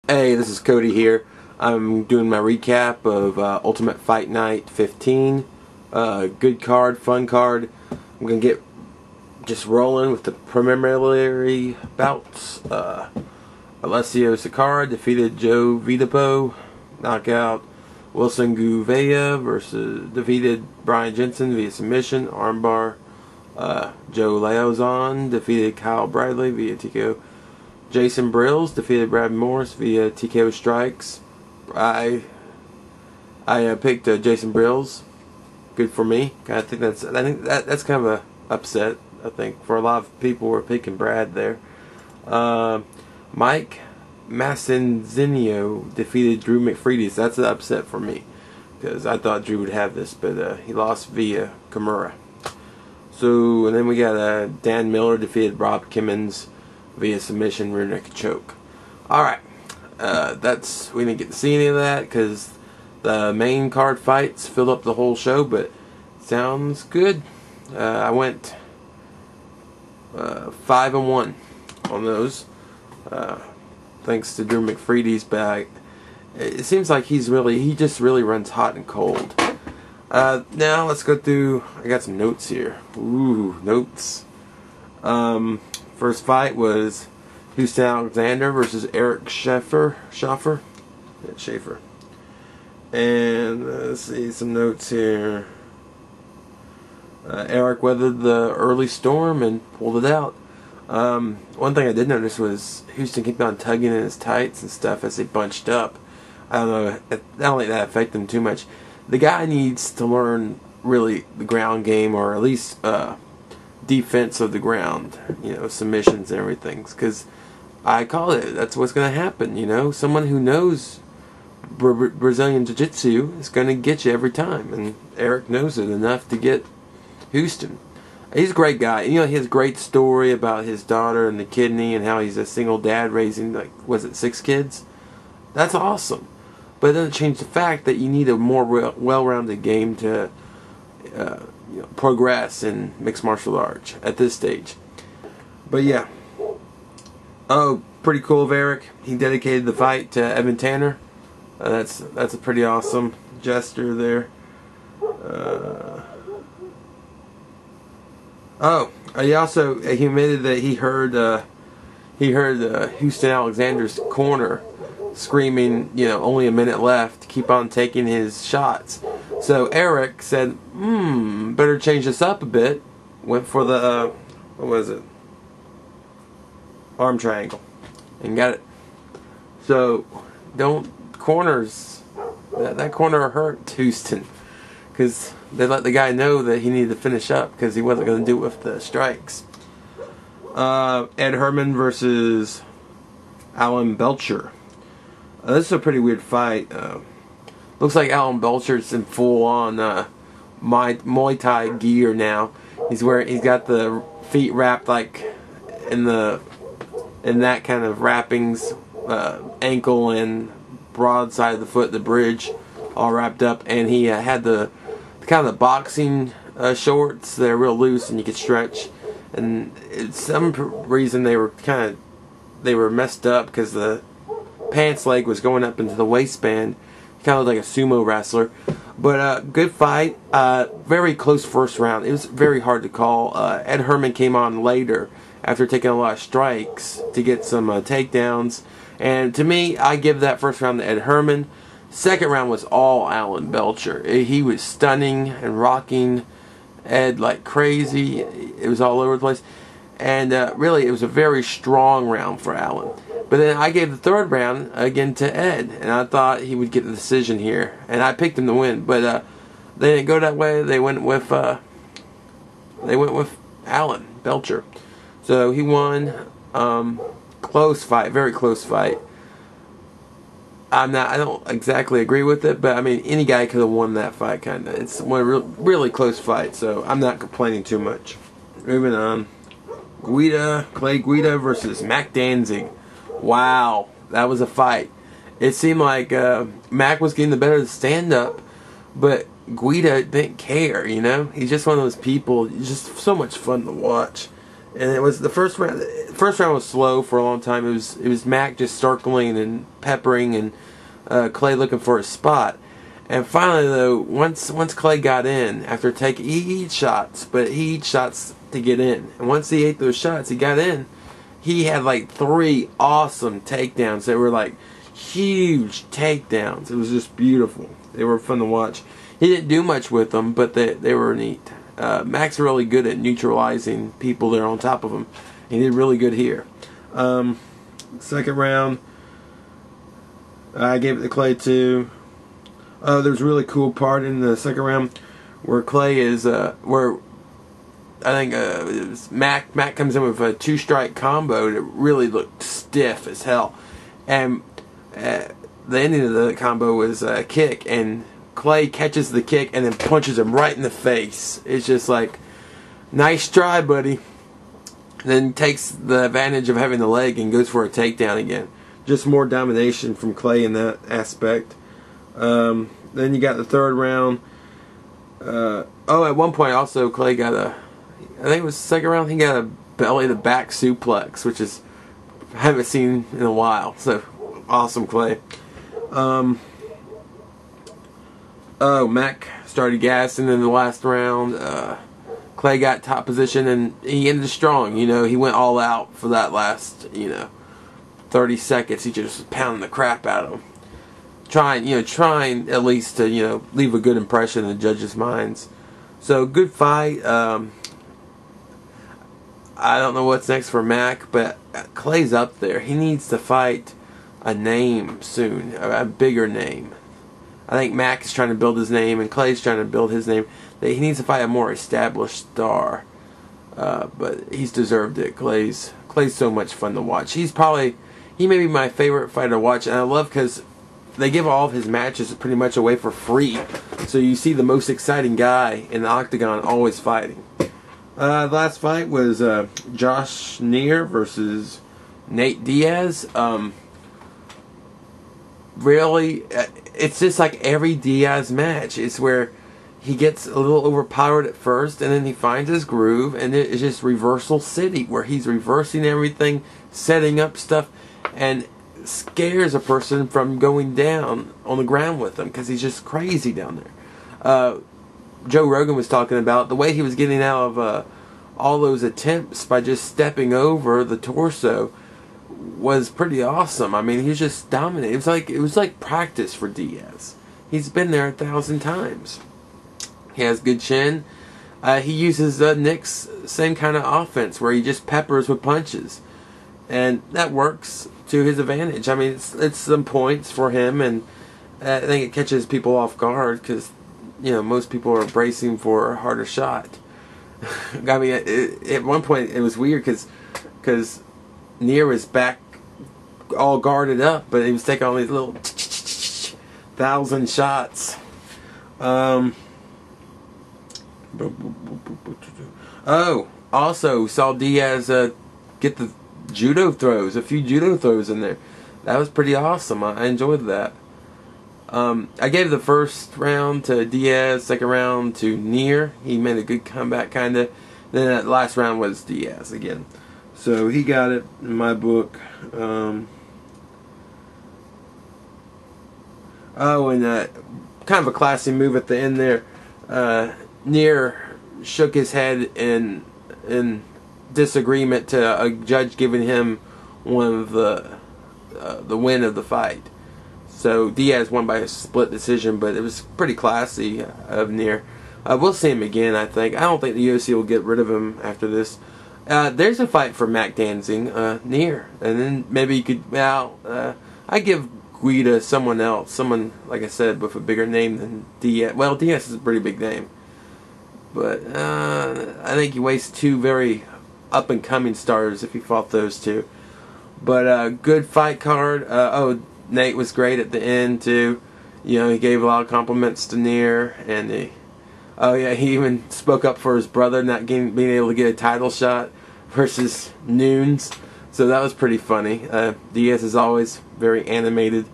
Hey, this is Cody here. I'm doing my recap of Ultimate Fight Night 15. Good card, fun card. I'm going to get just rolling with the preliminary bouts. Alessio Sakara defeated Joe Vidapo. Knockout. Wilson Gouveia defeated Brian Jensen via submission. Armbar. Joe Lauzon defeated Kyle Bradley via TKO. Jason Brills defeated Brad Morris via TKO strikes. I picked Jason Brills. Good for me. I think that's kind of a upset. I think for a lot of people were picking Brad there. Mike Massinzinho defeated Drew McFreedy. That's an upset for me because I thought Drew would have this, but he lost via Kimura. So and then we got Dan Miller defeated Rob Kimmons via submission, rear naked choke. Alright, we didn't get to see any of that because the main card fights filled up the whole show, but sounds good. I went 5-1 on those, thanks to Drew McFreedy's bag. It seems like he just really runs hot and cold. Now let's go through. I got some notes here. Ooh, notes. First fight was Houston Alexander versus Eric Schaefer. Yeah, Schaefer. And let's see some notes here. Eric weathered the early storm and pulled it out. One thing I did notice was Houston kept on tugging in his tights and stuff as they bunched up. I don't know. I don't think that affected him too much. The guy needs to learn really the ground game, or at least defense of the ground, submissions and everything, because I call it, that's what's going to happen. Someone who knows Brazilian Jiu-Jitsu is going to get you every time, and Eric knows it enough to get Houston. He's a great guy. He has a great story about his daughter and the kidney and how he's a single dad raising, 6 kids? That's awesome. But it doesn't change the fact that you need a more well-rounded game to progress in mixed martial arts at this stage. But yeah. Oh, pretty cool of Eric. He dedicated the fight to Evan Tanner. That's a pretty awesome gesture there. He admitted that he heard Houston Alexander's corner screaming, only a minute left, keep on taking his shots. So Eric said, better change this up a bit. Went for the, what was it? Arm triangle. And got it. So, corners, that corner hurt Houston. Because they let the guy know that he needed to finish up because he wasn't going to do it with the strikes. Ed Herman versus Alan Belcher. This is a pretty weird fight. Looks like Alan Belcher's in full-on Muay Thai gear now. He's got the feet wrapped in that kind of wrappings, ankle and broad side of the foot, the bridge, all wrapped up, and he had the kind of the boxing shorts. They're real loose and you could stretch. And some reason they were messed up because the pants leg was going up into the waistband. Kind of like a sumo wrestler. But good fight. Very close first round. It was very hard to call. Ed Herman came on later after taking a lot of strikes to get some takedowns. And to me, I give that first round to Ed Herman. Second round was all Alan Belcher. He was stunning and rocking Ed like crazy. It was all over the place. And really, it was a very strong round for Alan. But then I gave the third round again to Ed, and I thought he would get the decision here, and I picked him to win. But they didn't go that way. They went with Alan Belcher, so he won. Close fight, very close fight. I don't exactly agree with it, but I mean any guy could have won that fight. Kinda, it's one really close fight, so I'm not complaining too much. Moving on, Clay Guida versus Mac Danzig. Wow, that was a fight. It seemed like Mac was getting the better of the stand-up, but Guida didn't care, He's just one of those people. He's just so much fun to watch. And it was the first round. The first round was slow for a long time. It was Mac just circling and peppering, and Clay looking for a spot. And finally, though, once Clay got in, after taking, he eats shots, but he eats shots to get in. And once he ate those shots, he got in. He had like 3 awesome takedowns that were like huge takedowns. It was just beautiful. They were fun to watch. He didn't do much with them, but they were neat. Mac's really good at neutralizing people that are on top of him. He did really good here. Second round, I gave it to Clay too. There's a really cool part in the second round where Clay is, where I think it was Mac comes in with a 2-strike combo that really looked stiff as hell. And the ending of the combo was a kick, and Clay catches the kick and then punches him right in the face. It's just like, nice try, buddy. Then takes the advantage of having the leg and goes for a takedown again. Just more domination from Clay in that aspect. Then you got the third round. At one point also Clay got I think it was the second round, he got a belly to back suplex, which is, I haven't seen in a while. So, awesome Clay. Mac started gassing in the last round. Clay got top position and he ended strong. You know, he went all out for that last, 30 seconds. He just was pounding the crap out of him. Trying at least to, leave a good impression in the judges' minds. So, good fight. I don't know what's next for Mac, but Clay's up there. He needs to fight a name soon, a bigger name. I think Mac is trying to build his name, and Clay's trying to build his name. He needs to fight a more established star, but he's deserved it. Clay's so much fun to watch. He may be my favorite fighter to watch, and I love because they give all of his matches pretty much away for free. So you see the most exciting guy in the octagon always fighting. The last fight was Josh Neer versus Nate Diaz. Really, it's just like every Diaz match. It's where he gets a little overpowered at first, and then he finds his groove, and it's just reversal city, where he's reversing everything, setting up stuff, and scares a person from going down on the ground with him, because he's just crazy down there. Joe Rogan was talking about the way he was getting out of all those attempts by just stepping over the torso was pretty awesome. I mean, he was just dominating. It was like practice for Diaz. He's been there 1,000 times. He has good chin. He uses Nick's same kind of offense where he just peppers with punches, and that works to his advantage. I mean, it's some points for him, and I think it catches people off guard because most people are bracing for a harder shot. I mean, at one point it was weird because Neer was back all guarded up, but he was taking all these little 1,000 shots. Also saw Diaz get the judo throws, a few judo throws in there. That was pretty awesome. I enjoyed that. I gave the first round to Diaz, second round to Neer. He made a good comeback, kind of. Then that last round was Diaz again. So he got it in my book. And kind of a classy move at the end there. Neer shook his head in disagreement to a judge giving him one of the win of the fight. So Diaz won by a split decision, but it was pretty classy of Neer. We'll see him again, I think. I don't think the UFC will get rid of him after this. There's a fight for Mac Danzig, Neer. And then maybe you could, I give Guida someone else. Someone, like I said, with a bigger name than Diaz. Well, Diaz is a pretty big name. But I think he wastes 2 very up-and-coming stars if he fought those 2. But good fight card. Nate was great at the end too. He gave a lot of compliments to Neer, and he even spoke up for his brother not being able to get a title shot versus Nunes. So that was pretty funny. Diaz is always very animated.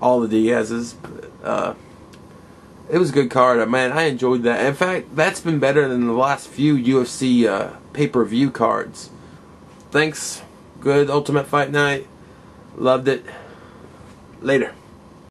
All the Diaz's. It was a good card. Man, I enjoyed that. In fact, that's been better than the last few UFC pay-per-view cards. thanks. Good Ultimate Fight Night. Loved it. Later.